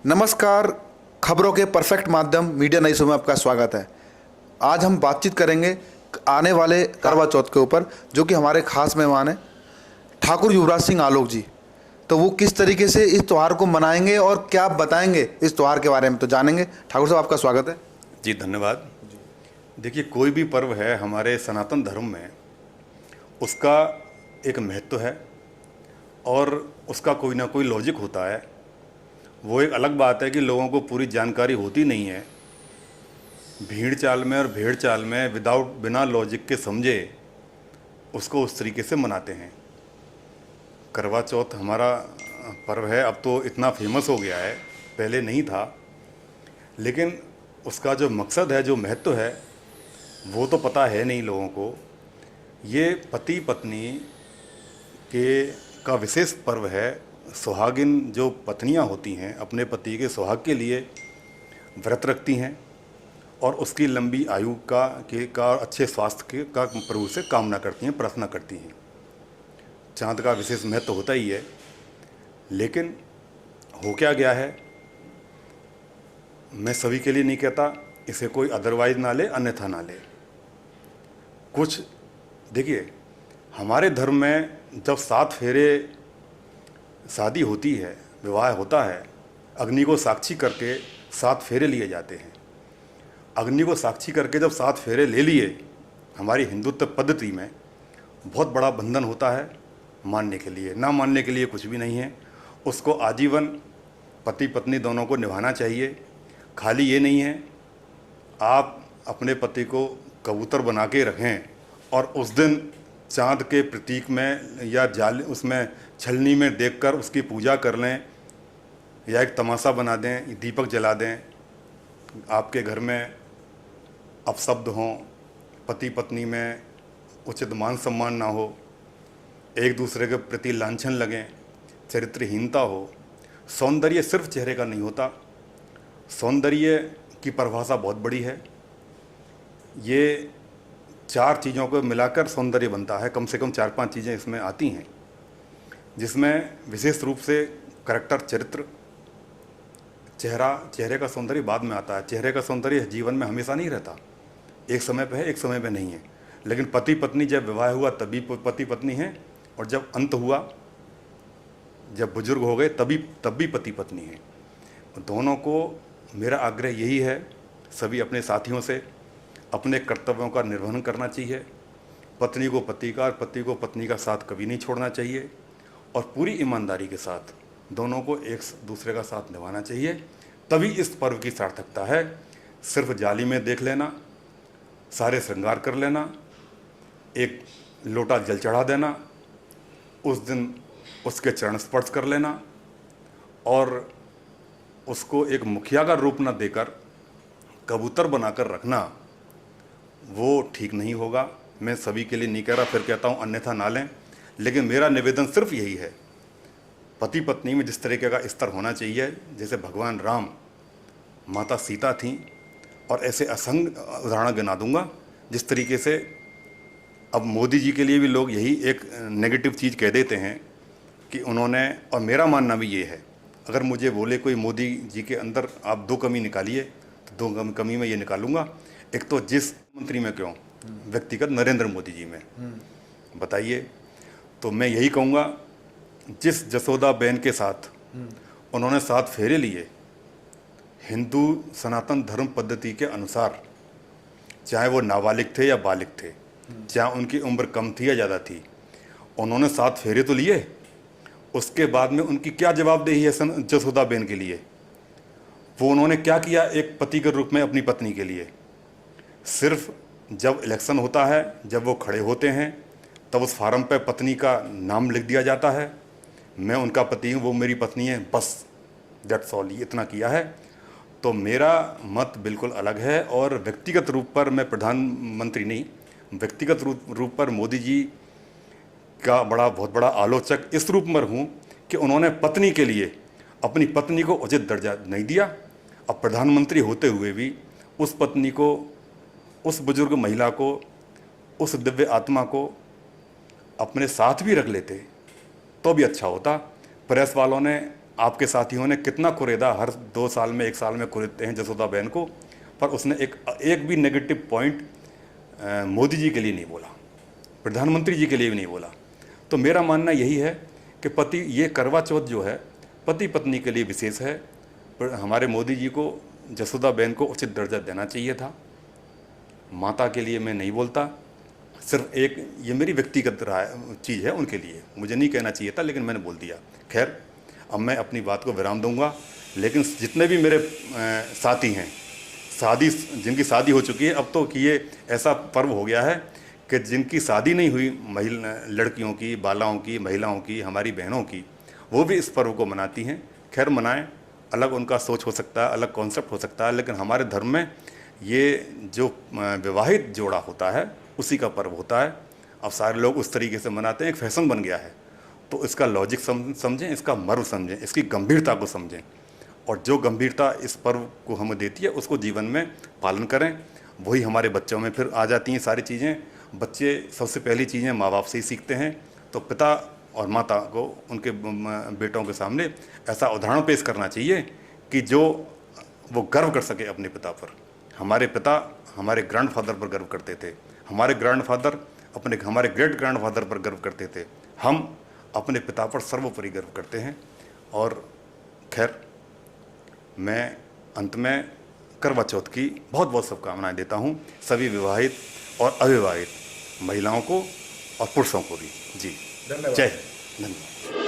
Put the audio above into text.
नमस्कार। खबरों के परफेक्ट माध्यम मीडिया नई शो में आपका स्वागत है। आज हम बातचीत करेंगे आने वाले करवा चौथ के ऊपर, जो कि हमारे खास मेहमान हैं ठाकुर युवराज सिंह आलोक जी। तो वो किस तरीके से इस त्यौहार को मनाएंगे और क्या आप बताएंगे इस त्यौहार के बारे में, तो जानेंगे। ठाकुर साहब, आपका स्वागत है। जी धन्यवाद। देखिए, कोई भी पर्व है हमारे सनातन धर्म में, उसका एक महत्व है और उसका कोई ना कोई लॉजिक होता है। वो एक अलग बात है कि लोगों को पूरी जानकारी होती नहीं है, भीड़ चाल में और भेड़ चाल में बिना लॉजिक के समझे उसको उस तरीके से मनाते हैं। करवा चौथ हमारा पर्व है, अब तो इतना फेमस हो गया है, पहले नहीं था, लेकिन उसका जो मकसद है, जो महत्व है, वो तो पता है नहीं लोगों को। ये पति पत्नी का विशेष पर्व है। सुहागिन जो पत्नियां होती हैं अपने पति के सुहाग के लिए व्रत रखती हैं और उसकी लंबी आयु का अच्छे स्वास्थ्य का प्रभु से कामना करती हैं, प्रार्थना करती हैं। चाँद का विशेष महत्व होता ही है, लेकिन हो क्या गया है, मैं सभी के लिए नहीं कहता, इसे कोई अदरवाइज ना ले, अन्यथा ना ले। कुछ देखिए, हमारे धर्म में जब 7 फेरे शादी होती है, विवाह होता है, अग्नि को साक्षी करके 7 फेरे लिए जाते हैं। अग्नि को साक्षी करके जब 7 फेरे ले लिए, हमारी हिंदुत्व पद्धति में बहुत बड़ा बंधन होता है मानने के लिए। ना मानने के लिए कुछ भी नहीं है। उसको आजीवन पति पत्नी दोनों को निभाना चाहिए। खाली ये नहीं है आप अपने पति को कबूतर बना के रखें और उस दिन चाँद के प्रतीक में या जाल उसमें छलनी में देखकर उसकी पूजा कर लें, या एक तमाशा बना दें, दीपक जला दें, आपके घर में अपशब्द हों, पति पत्नी में उचित मान सम्मान ना हो, एक दूसरे के प्रति लांछन लगें, चरित्रहीनता हो। सौंदर्य सिर्फ चेहरे का नहीं होता, सौंदर्य की परिभाषा बहुत बड़ी है। ये 4 चीज़ों को मिलाकर सौंदर्य बनता है। कम से कम 4-5 चीज़ें इसमें आती हैं, जिसमें विशेष रूप से करैक्टर, चरित्र, चेहरे का सौंदर्य बाद में आता है। चेहरे का सौंदर्य जीवन में हमेशा नहीं रहता, एक समय पे है, एक समय पे नहीं है। लेकिन पति पत्नी जब विवाह हुआ तभी पति पत्नी हैं, और जब अंत हुआ, जब बुजुर्ग हो गए, तब भी पति पत्नी हैं। दोनों को मेरा आग्रह यही है, सभी अपने साथियों से अपने कर्तव्यों का निर्वहन करना चाहिए। पत्नी को पति का और पति को पत्नी का साथ कभी नहीं छोड़ना चाहिए, और पूरी ईमानदारी के साथ दोनों को एक दूसरे का साथ निभाना चाहिए। तभी इस पर्व की सार्थकता है। सिर्फ जाली में देख लेना, सारे श्रृंगार कर लेना, एक लोटा जल चढ़ा देना, उस दिन उसके चरण स्पर्श कर लेना और उसको एक मुखिया का रूप न देकर कबूतर बनाकर रखना, वो ठीक नहीं होगा। मैं सभी के लिए नहीं कह रहा, फिर कहता हूँ अन्यथा ना लें, लेकिन मेरा निवेदन सिर्फ यही है, पति पत्नी में जिस तरीके का स्तर होना चाहिए, जैसे भगवान राम, माता सीता थीं, और ऐसे असंख्य उदाहरण गिना दूंगा जिस तरीके से अब मोदी जी के लिए भी लोग यही एक नेगेटिव चीज़ कह देते हैं कि उन्होंने, और मेरा मानना भी ये है, अगर मुझे बोले कोई मोदी जी के अंदर आप 2 कमी निकालिए, तो 2 कमी मैं ये निकालूंगा। एक तो जिस मंत्री में क्यों, व्यक्तिगत नरेंद्र मोदी जी में, बताइए। तो मैं यही कहूँगा, जिस जसोदा बहन के साथ उन्होंने 7 फेरे लिए हिंदू सनातन धर्म पद्धति के अनुसार, चाहे वो नाबालिग थे या बालिग थे, चाहे उनकी उम्र कम थी या ज़्यादा थी, उन्होंने 7 फेरे तो लिए। उसके बाद में उनकी क्या जवाबदेही है जसोदा बहन के लिए? वो उन्होंने क्या किया एक पति के रूप में अपनी पत्नी के लिए? सिर्फ जब इलेक्शन होता है, जब वो खड़े होते हैं, तब उस फार्म पे पत्नी का नाम लिख दिया जाता है, मैं उनका पति हूँ, वो मेरी पत्नी है, बस दैट्स ऑल, इतना किया है। तो मेरा मत बिल्कुल अलग है, और व्यक्तिगत रूप पर मैं प्रधानमंत्री नहीं, व्यक्तिगत रूप पर मोदी जी का बहुत बड़ा आलोचक इस रूप में हूँ कि उन्होंने पत्नी के लिए अपनी पत्नी को उचित दर्जा नहीं दिया। अब प्रधानमंत्री होते हुए भी उस पत्नी को, उस बुजुर्ग महिला को, उस दिव्य आत्मा को अपने साथ भी रख लेते तो भी अच्छा होता। प्रेस वालों ने आपके साथियों ने कितना कुरेदा, हर 2 साल में 1 साल में कुरेदते हैं जसोदा बहन को, पर उसने एक भी नेगेटिव पॉइंट मोदी जी के लिए नहीं बोला, प्रधानमंत्री जी के लिए भी नहीं बोला। तो मेरा मानना यही है कि ये करवा चौथ जो है पति पत्नी के लिए विशेष है, पर हमारे मोदी जी को जसोदा बहन को उचित दर्जा देना चाहिए था। माता के लिए मैं नहीं बोलता, सिर्फ एक ये मेरी व्यक्तिगत चीज़ है, उनके लिए मुझे नहीं कहना चाहिए था, लेकिन मैंने बोल दिया। खैर, अब मैं अपनी बात को विराम दूंगा, लेकिन जितने भी मेरे साथी हैं, जिनकी शादी हो चुकी है, अब तो कि ये ऐसा पर्व हो गया है कि जिनकी शादी नहीं हुई, लड़कियों की, बालाओं की, महिलाओं की, हमारी बहनों की, वो भी इस पर्व को मनाती हैं। खैर, मनाएं, अलग उनका सोच हो सकता है, अलग कॉन्सेप्ट हो सकता है, लेकिन हमारे धर्म में ये जो विवाहित जोड़ा होता है उसी का पर्व होता है। अब सारे लोग उस तरीके से मनाते हैं, एक फैशन बन गया है। तो इसका लॉजिक समझें, इसका मर्म समझें, इसकी गंभीरता को समझें, और जो गंभीरता इस पर्व को हमें देती है उसको जीवन में पालन करें। वही हमारे बच्चों में फिर आ जाती हैं सारी चीज़ें। बच्चे सबसे पहली चीज़ें माँ बाप से ही सीखते हैं। तो पिता और माता को उनके बेटों के सामने ऐसा उदाहरण पेश करना चाहिए कि जो वो गर्व कर सके अपने पिता पर। हमारे पिता हमारे ग्रैंडफादर पर गर्व करते थे, हमारे ग्रैंडफादर हमारे ग्रेट ग्रैंडफादर पर गर्व करते थे, हम अपने पिता पर सर्वोपरि गर्व करते हैं। और खैर, मैं अंत में करवा चौथ की बहुत बहुत शुभकामनाएं देता हूं सभी विवाहित और अविवाहित महिलाओं को और पुरुषों को भी। जी, धन्यवाद। जय हिंद। धन्यवाद।